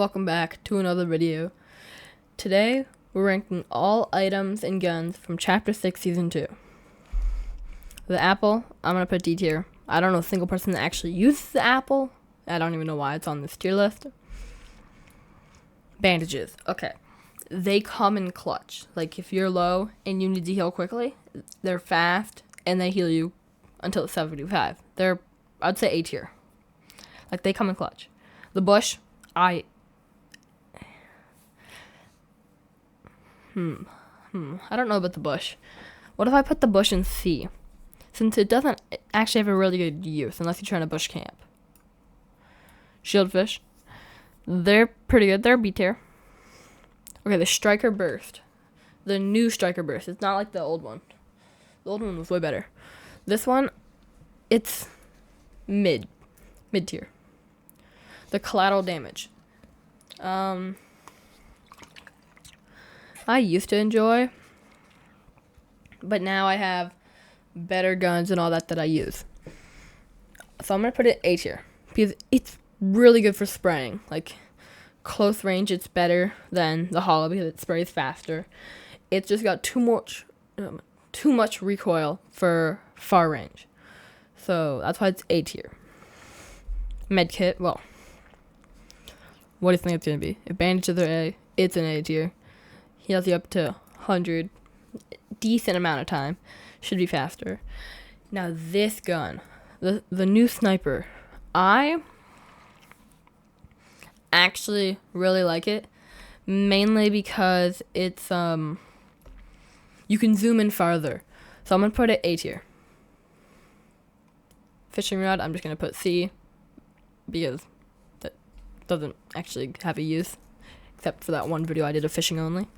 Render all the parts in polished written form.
welcome back to another video. Today, we're ranking all items and guns from Chapter 6, Season 2. The apple, I'm going to put D tier. I don't know a single person that actually uses the apple. I don't even know why it's on this tier list. Bandages, okay. They come in clutch. Like, if you're low and you need to heal quickly, they're fast, and they heal you until it's 75. They're, I'd say A tier. Like, they come in clutch. The bush, I don't know about the bush. What if I put the bush in C? Since it doesn't actually have a really good use unless you're trying to bush camp. Shieldfish, they're pretty good. They're B tier. Okay, the striker burst. The new striker burst. It's not like the old one. The old one was way better. This one, it's mid tier. The collateral damage. I used to enjoy, but now I have better guns and all that I use. So I'm going to put it A tier because it's really good for spraying. Like, close range, it's better than the hollow because it sprays faster. It's just got too much recoil for far range. So that's why it's A tier. Medkit, well, what do you think it's going to be? If bandages are A, it's an A tier. Heals you up to 100. Decent amount of time. Should be faster. Now this gun, the new sniper, I actually really like it. Mainly because it's, you can zoom in farther. So I'm going to put it A tier. Fishing rod, I'm just going to put C. Because that doesn't actually have a use. Except for that one video I did of fishing only.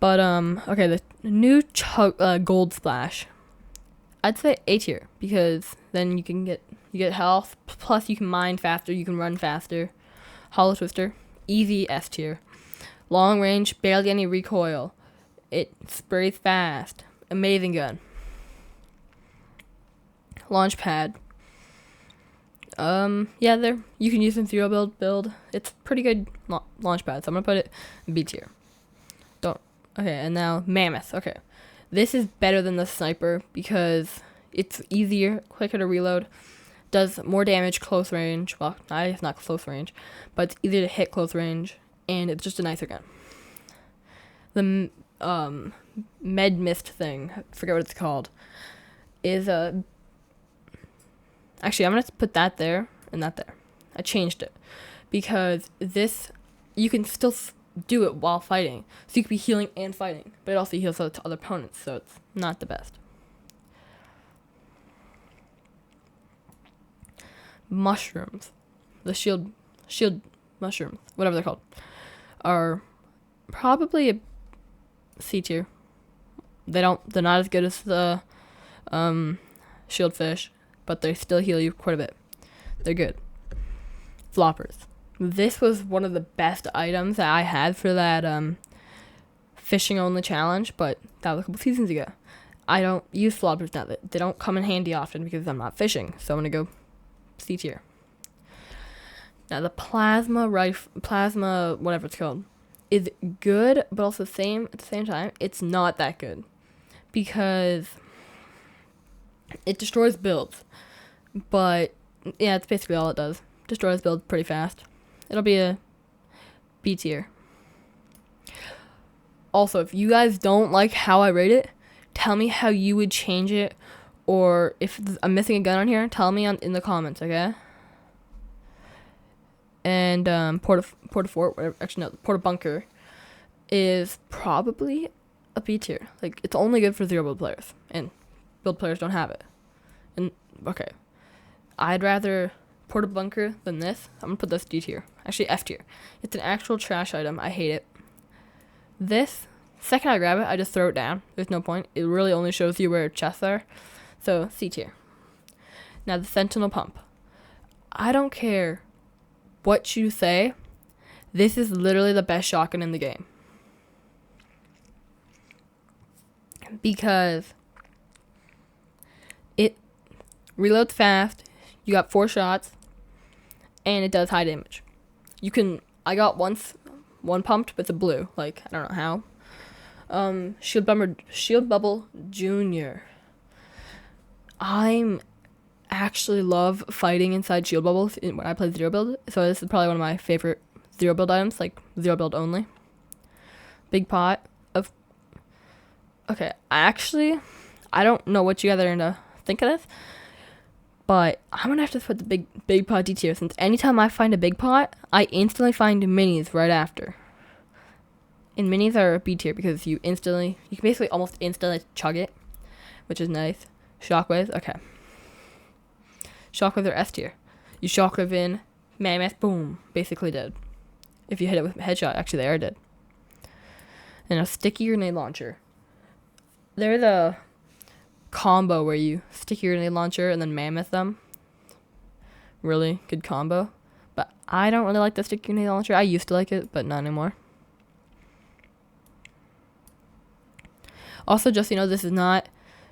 But, okay, the new gold splash. I'd say A tier. Because then you get health. Plus you can mine faster. You can run faster. Hollow twister. Easy S tier. Long range. Barely any recoil. It sprays fast. Amazing gun. Launch pad. Yeah, you can use in zero build. It's pretty good launch pad, so I'm gonna put it B tier. Okay, and now mammoth. Okay, this is better than the sniper because it's easier, quicker to reload, does more damage close range. Well, it's not close range, but it's easier to hit close range, and it's just a nicer gun. The med mist thing, I forget what it's called, is a. Actually, I'm going to put that there and that there. I changed it. Because this, you can still do it while fighting. So you could be healing and fighting. But it also heals to other opponents, so it's not the best. Mushrooms. The shield mushrooms, whatever they're called, are probably a C tier. They're not as good as the shieldfish, but they still heal you quite a bit. They're good. Floppers. This was one of the best items that I had for that fishing only challenge, but that was a couple seasons ago. I don't use floppers now. They don't come in handy often because I'm not fishing, so I'm going to go C tier. Now the plasma whatever it's called, is good, but also at the same time, it's not that good. Because it destroys builds. But, yeah, it's basically all it does. Destroys builds pretty fast. It'll be a B tier. Also, if you guys don't like how I rate it, tell me how you would change it. Or if I'm missing a gun on here, tell me in the comments, okay? And Porta Fort, whatever, actually no, Porta Bunker is probably a B tier. Like, it's only good for zero build players. And build players don't have it. And, okay. I'd rather Porta Bunker than this. I'm going to put this D tier. Actually, F tier. It's an actual trash item. I hate it. This, second I grab it, I just throw it down. There's no point. It really only shows you where chests are. So, C tier. Now, the Sentinel Pump. I don't care what you say. This is literally the best shotgun in the game. Because it reloads fast. You got 4 shots, and it does high damage. You can I got one pumped, but it's a blue. Like, I don't know how. Shield Bubble Junior. I'm actually love fighting inside shield bubbles when I play zero build. So this is probably one of my favorite zero build items, like zero build only. Big pot of. Okay, I don't know what you guys are gonna think of this, but I'm gonna have to put the big pot D tier, since anytime I find a big pot, I instantly find minis right after. And minis are B tier because you can basically almost instantly chug it, which is nice. Shockwaves, okay. Shockwaves are S tier. You shockwave in, mammoth, boom, basically dead. If you hit it with a headshot, actually they are dead. And a sticky grenade launcher. They're the combo where you stick your grenade launcher and then mammoth them. Really good combo. But I don't really like the sticky grenade launcher. I used to like it, but not anymore. Also, just so you know, this is not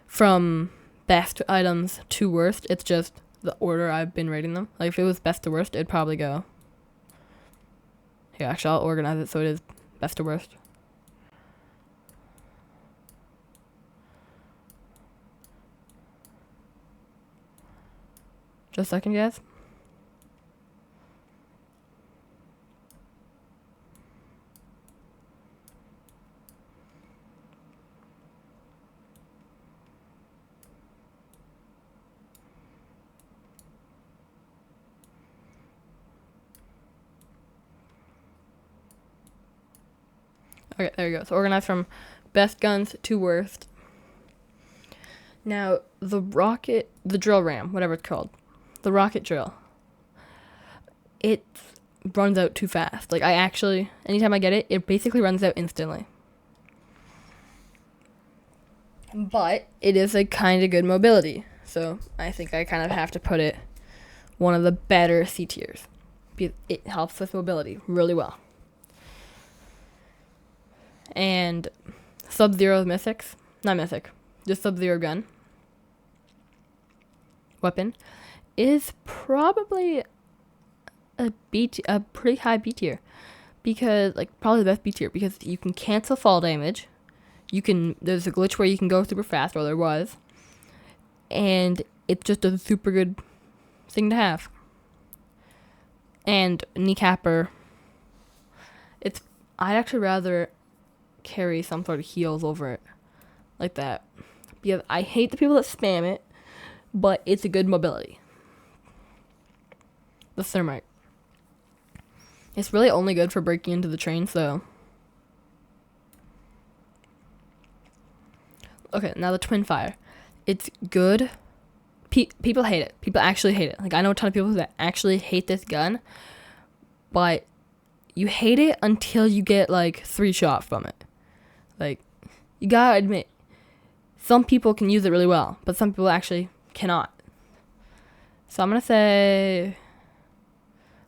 from best items to worst. It's just the order I've been rating them. Like, if it was best to worst, it'd probably go. Here, actually, I'll organize it so it is best to worst. Just a second, guys. Okay, there you go. So organized from best guns to worst. Now, the drill ram, whatever it's called. The rocket drill. It runs out too fast. Like, anytime I get it, it basically runs out instantly. But it is a kind of good mobility. So I think I kind of have to put it one of the better C tiers. It helps with mobility really well. And Sub-Zero just Sub-Zero gun weapon is probably a pretty high B tier, because probably the best B tier, because you can cancel fall damage. There's a glitch where you can go super fast, or there was, and it's just a super good thing to have. And kneecapper, I'd actually rather carry some sort of heals over it, like that, because I hate the people that spam it, but it's a good mobility. The thermite, it's really only good for breaking into the train, so. Okay, now the twin fire, it's good. People hate it. People actually hate it. Like, I know a ton of people that actually hate this gun, but you hate it until you get 3 shots from it. Like, you gotta admit, some people can use it really well, but some people actually cannot. So I'm gonna say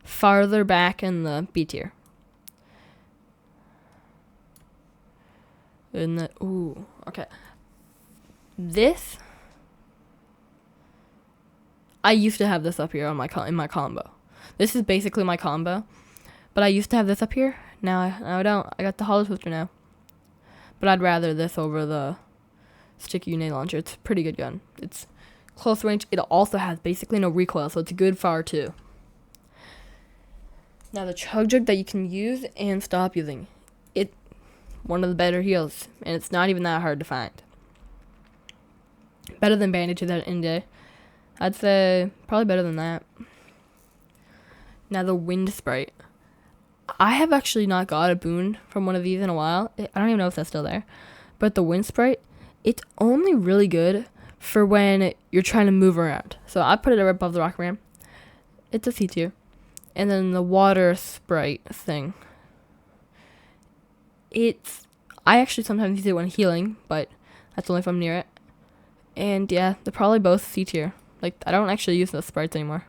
farther back in the B tier. Okay. This, I used to have this up here in my combo. This is basically my combo, but I used to have this up here. Now I don't. I got the Hollow Swifter now. But I'd rather this over the sticky grenade launcher. It's a pretty good gun. It's close range. It also has basically no recoil, so it's a good fire too. Now the chug jug that you can use and stop using. It one of the better heals, and it's not even that hard to find. Better than bandages at any day. I'd say probably better than that. Now the wind sprite. I have actually not got a boon from one of these in a while. I don't even know if that's still there. But the wind sprite, it's only really good for when you're trying to move around. So I put it right above the rocket ram. It's a C tier. And then the water sprite thing. I actually sometimes use it when healing, but that's only if I'm near it. And yeah, they're probably both C tier. I don't actually use the sprites anymore.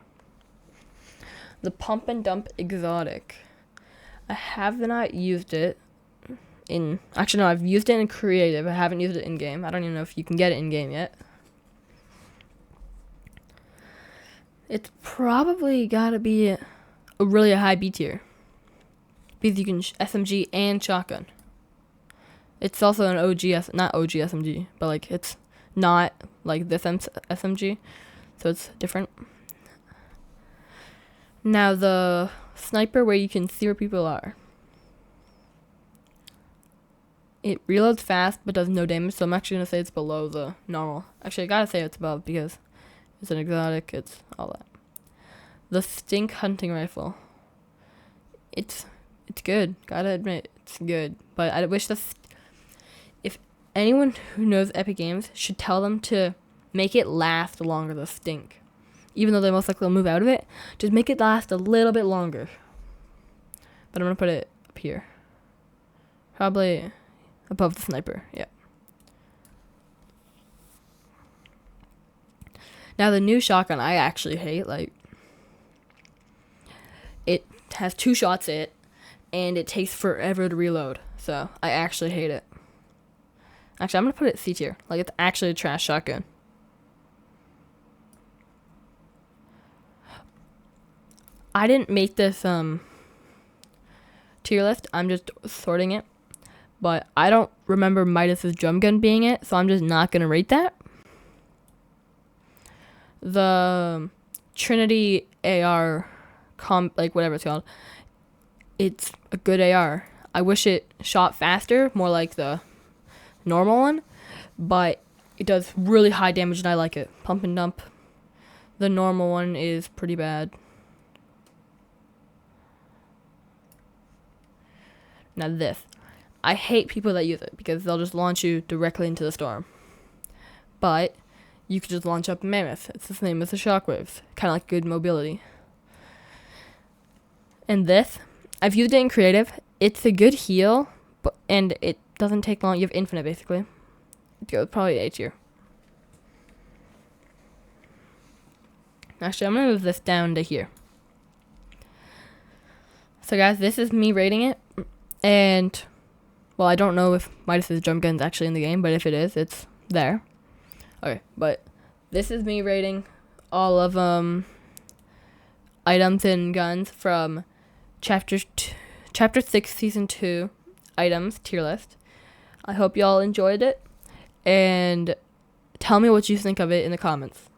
The pump and dump exotic. I have not used it I've used it in creative. I haven't used it in game. I don't even know if you can get it in game yet. It's probably gotta be a really high B tier, because you can SMG and shotgun. It's also an not OG SMG, but like it's not like this SMG, so it's different. Now the sniper, where you can see where people are. It reloads fast but does no damage, so I'm actually going to say it's below the normal. Actually, I gotta say it's above because it's an exotic, it's all that. The stink hunting rifle. It's good. Gotta admit, it's good. But I wish if anyone who knows Epic Games should tell them to make it last longer, the stink. Even though they most likely will move out of it, just make it last a little bit longer. But I'm going to put it up here. Probably above the sniper, yeah. Now the new shotgun I actually hate. Like, it has 2 shots in it, and it takes forever to reload. So I actually hate it. Actually, I'm gonna put it C tier. Like, it's actually a trash shotgun. I didn't make this tier list. I'm just sorting it. But I don't remember Midas's drum gun being it, so I'm just not going to rate that. The Trinity AR, like whatever it's called, it's a good AR. I wish it shot faster, more like the normal one, but it does really high damage and I like it. Pump and dump. The normal one is pretty bad. Now this. I hate people that use it because they'll just launch you directly into the storm. But you could just launch up a mammoth. It's the same as the shockwaves. Kind of like good mobility. And this, I've used it in creative. It's a good heal, and it doesn't take long. You have infinite, basically. It goes probably A tier. Actually, I'm going to move this down to here. So guys, this is me rating it. And, well, I don't know if Midas's drum gun's actually in the game, but if it is, it's there. Okay, but this is me rating all of items and guns from Chapter 6, Season 2 items tier list. I hope y'all enjoyed it, and tell me what you think of it in the comments.